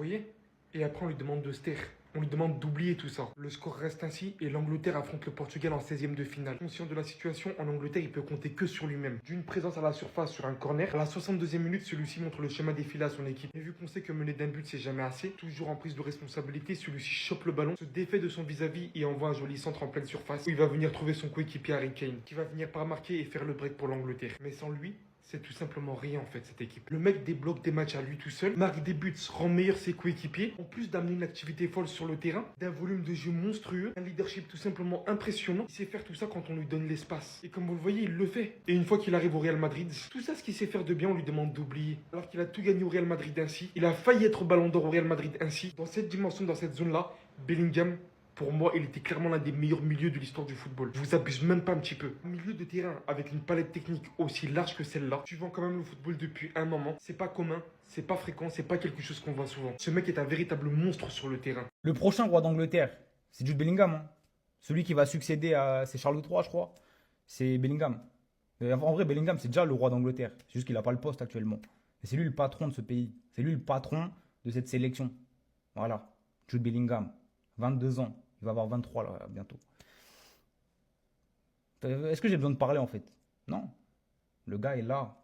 voyez? Et après, on lui demande de se taire. On lui demande d'oublier tout ça. Le score reste ainsi et l'Angleterre affronte le Portugal en 16e de finale. Conscient de la situation, en Angleterre, il peut compter que sur lui-même. D'une présence à la surface sur un corner, à la 62e minute, celui-ci montre le schéma défilé à son équipe. Et vu qu'on sait que mener d'un but, c'est jamais assez, toujours en prise de responsabilité, celui-ci chope le ballon, se défait de son vis-à-vis et envoie un joli centre en pleine surface où il va venir trouver son coéquipier Harry Kane, qui va venir par marquer et faire le break pour l'Angleterre. Mais sans lui, c'est tout simplement rien en fait cette équipe. Le mec débloque des matchs à lui tout seul, marque des buts, rend meilleur ses coéquipiers, en plus d'amener une activité folle sur le terrain, d'un volume de jeu monstrueux, un leadership tout simplement impressionnant. Il sait faire tout ça quand on lui donne l'espace. Et comme vous le voyez, il le fait. Et une fois qu'il arrive au Real Madrid, tout ça ce qu'il sait faire de bien, on lui demande d'oublier. Alors qu'il a tout gagné au Real Madrid ainsi, il a failli être ballon d'or au Real Madrid ainsi. Dans cette dimension, dans cette zone-là, Bellingham, pour moi, il était clairement l'un des meilleurs milieux de l'histoire du football. Je vous abuse même pas un petit peu. Un milieu de terrain avec une palette technique aussi large que celle-là, suivant quand même le football depuis un moment, c'est pas commun, c'est pas fréquent, c'est pas quelque chose qu'on voit souvent. Ce mec est un véritable monstre sur le terrain. Le prochain roi d'Angleterre, c'est Jude Bellingham. Hein. Celui qui va succéder à... C'est Charles III, je crois. C'est Bellingham. En vrai, Bellingham, c'est déjà le roi d'Angleterre. C'est juste qu'il n'a pas le poste actuellement. Et c'est lui le patron de ce pays. C'est lui le patron de cette sélection. Voilà. Jude Bellingham. 22 ans. Il va avoir 23 là, bientôt. Est-ce que j'ai besoin de parler en fait? Non. Le gars est là.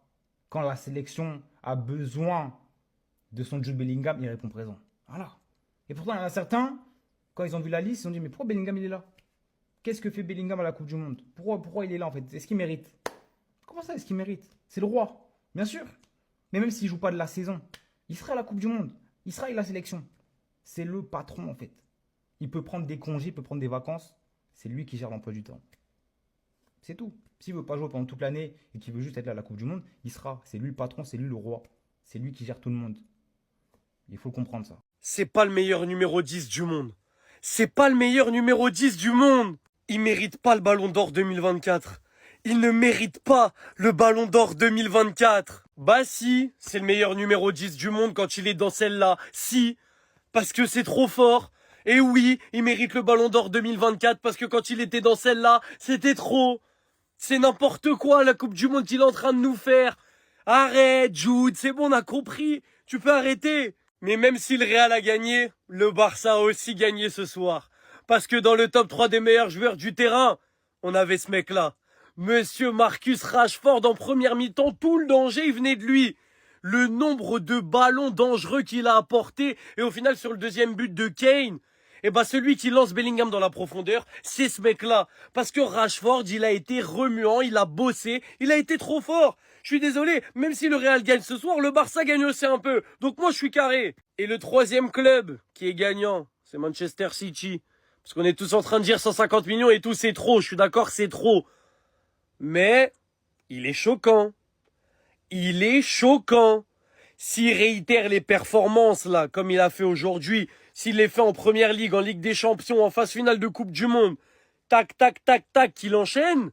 Quand la sélection a besoin de son Jude Bellingham, il répond présent. Voilà. Et pourtant, il y en a certains, quand ils ont vu la liste, ils ont dit mais pourquoi Bellingham il est là? Qu'est-ce que fait Bellingham à la Coupe du Monde? Pourquoi il est là en fait? Est-ce qu'il mérite? Comment ça, est-ce qu'il mérite? C'est le roi. Bien sûr. Mais même s'il ne joue pas de la saison, il sera à la Coupe du Monde. Il sera avec la sélection. C'est le patron en fait. Il peut prendre des congés, il peut prendre des vacances. C'est lui qui gère l'emploi du temps. C'est tout. S'il ne veut pas jouer pendant toute l'année et qu'il veut juste être là à la Coupe du Monde, il sera. C'est lui le patron, c'est lui le roi. C'est lui qui gère tout le monde. Il faut comprendre ça. C'est pas le meilleur numéro 10 du monde. C'est pas le meilleur numéro 10 du monde. Il mérite pas le Ballon d'Or 2024. Il ne mérite pas le Ballon d'Or 2024. Bah si, c'est le meilleur numéro 10 du monde quand il est dans celle-là. Si, parce que c'est trop fort. Et oui, il mérite le Ballon d'Or 2024 parce que quand il était dans celle-là, c'était trop. C'est n'importe quoi la Coupe du Monde qu'il est en train de nous faire. Arrête Jude, c'est bon, on a compris. Tu peux arrêter. Mais même si le Real a gagné, le Barça a aussi gagné ce soir. Parce que dans le top 3 des meilleurs joueurs du terrain, on avait ce mec-là. Monsieur Marcus Rashford en première mi-temps, tout le danger, il venait de lui. Le nombre de ballons dangereux qu'il a apporté. Et au final, sur le deuxième but de Kane, et bah celui qui lance Bellingham dans la profondeur, c'est ce mec-là. Parce que Rashford, il a été remuant, il a bossé, il a été trop fort. Je suis désolé, même si le Real gagne ce soir, le Barça gagne aussi un peu. Donc moi, je suis carré. Et le troisième club qui est gagnant, c'est Manchester City. Parce qu'on est tous en train de dire 150 millions et tout, c'est trop. Je suis d'accord, c'est trop. Mais il est choquant. Il est choquant. S'il réitère les performances, là, comme il a fait aujourd'hui, s'il les fait en Première Ligue, en Ligue des Champions, en phase finale de Coupe du Monde, tac, tac, tac, tac, qu'il enchaîne,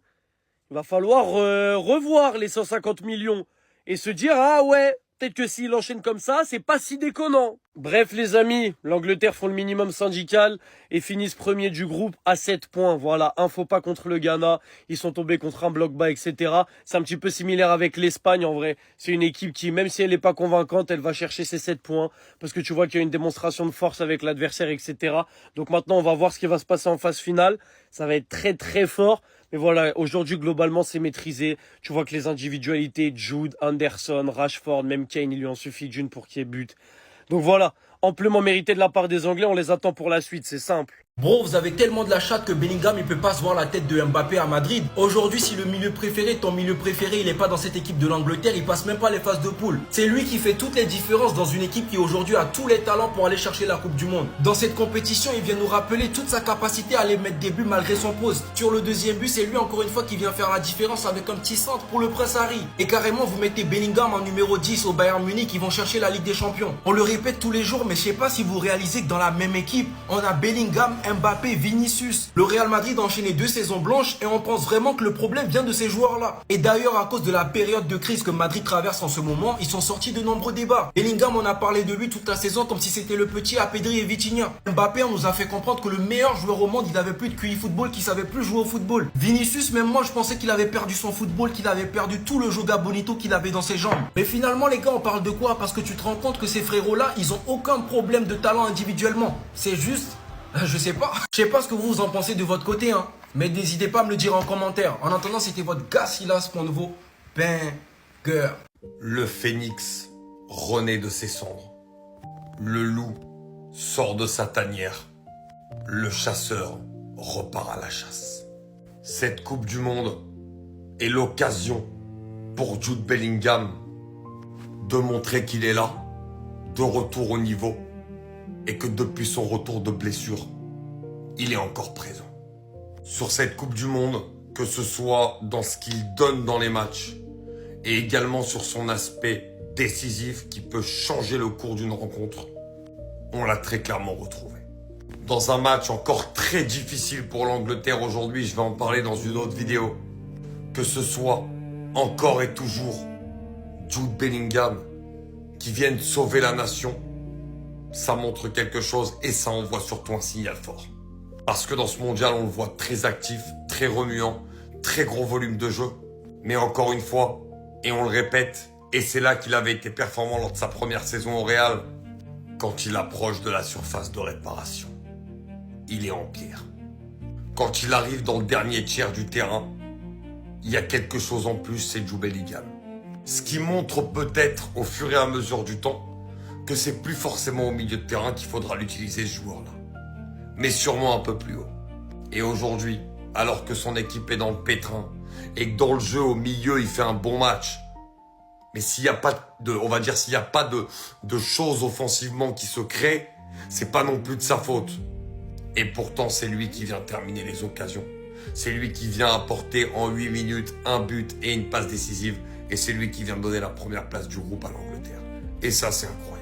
il va falloir revoir les 150 millions et se dire, ah ouais, peut-être que s'il enchaîne comme ça, c'est pas si déconnant. Bref, les amis, l'Angleterre font le minimum syndical et finissent premier du groupe à 7 points. Voilà, un faux pas contre le Ghana. Ils sont tombés contre un bloc bas, etc. C'est un petit peu similaire avec l'Espagne, en vrai. C'est une équipe qui, même si elle n'est pas convaincante, elle va chercher ses 7 points. Parce que tu vois qu'il y a une démonstration de force avec l'adversaire, etc. Donc maintenant, on va voir ce qui va se passer en phase finale. Ça va être très, très fort. Mais voilà, aujourd'hui, globalement, c'est maîtrisé. Tu vois que les individualités, Jude, Anderson, Rashford, même Kane, il lui en suffit d'une pour qu'il y ait but. Donc voilà, amplement mérité de la part des Anglais, on les attend pour la suite, c'est simple. Bro, vous avez tellement de la chatte que Bellingham il peut pas se voir la tête de Mbappé à Madrid. Aujourd'hui, si le milieu préféré, ton milieu préféré, il est pas dans cette équipe de l'Angleterre, il passe même pas les phases de poule. C'est lui qui fait toutes les différences dans une équipe qui aujourd'hui a tous les talents pour aller chercher la Coupe du Monde. Dans cette compétition, il vient nous rappeler toute sa capacité à aller mettre des buts malgré son poste. Sur le deuxième but, c'est lui encore une fois qui vient faire la différence avec un petit centre pour le Prince Harry. Et carrément, vous mettez Bellingham en numéro 10 au Bayern Munich, ils vont chercher la Ligue des Champions. On le répète tous les jours, mais je sais pas si vous réalisez que dans la même équipe, on a Bellingham, Mbappé, Vinicius. Le Real Madrid a enchaîné 2 saisons blanches et on pense vraiment que le problème vient de ces joueurs-là. Et d'ailleurs, à cause de la période de crise que Madrid traverse en ce moment, ils sont sortis de nombreux débats. Bellingham, on a parlé de lui toute la saison comme si c'était le petit à Pedri et Vitinha. Mbappé, on nous a fait comprendre que le meilleur joueur au monde, il avait plus de QI football, qu'il savait plus jouer au football. Vinicius, même moi, je pensais qu'il avait perdu son football, qu'il avait perdu tout le joga bonito qu'il avait dans ses jambes. Mais finalement, les gars, on parle de quoi? Parce que tu te rends compte que ces frérots-là, ils ont aucun problème de talent individuellement. C'est juste, je sais pas ce que vous en pensez de votre côté, hein. Mais n'hésitez pas à me le dire en commentaire. En attendant, c'était votre gars Silas pour un nouveau banger. Le phénix renaît de ses cendres. Le loup sort de sa tanière. Le chasseur repart à la chasse. Cette Coupe du Monde est l'occasion pour Jude Bellingham de montrer qu'il est là, de retour au niveau, et que depuis son retour de blessure, il est encore présent. Sur cette Coupe du Monde, que ce soit dans ce qu'il donne dans les matchs, et également sur son aspect décisif qui peut changer le cours d'une rencontre, on l'a très clairement retrouvé. Dans un match encore très difficile pour l'Angleterre aujourd'hui, je vais en parler dans une autre vidéo, que ce soit encore et toujours Jude Bellingham qui vienne sauver la nation, ça montre quelque chose et ça envoie surtout un signal fort. Parce que dans ce mondial, on le voit très actif, très remuant, très gros volume de jeu. Mais encore une fois, et on le répète, et c'est là qu'il avait été performant lors de sa première saison au Real, quand il approche de la surface de réparation, il est en pierre. Quand il arrive dans le dernier tiers du terrain, il y a quelque chose en plus, c'est Jude Bellingham. Ce qui montre peut-être au fur et à mesure du temps que c'est plus forcément au milieu de terrain qu'il faudra l'utiliser ce joueur-là, mais sûrement un peu plus haut. Et aujourd'hui, alors que son équipe est dans le pétrin et que dans le jeu au milieu il fait un bon match, mais s'il n'y a pas de, on va dire s'il n'y a pas de choses offensivement qui se créent, c'est pas non plus de sa faute. Et pourtant c'est lui qui vient terminer les occasions. C'est lui qui vient apporter en 8 minutes un but et une passe décisive. Et c'est lui qui vient donner la première place du groupe à l'Angleterre. Et ça, c'est incroyable.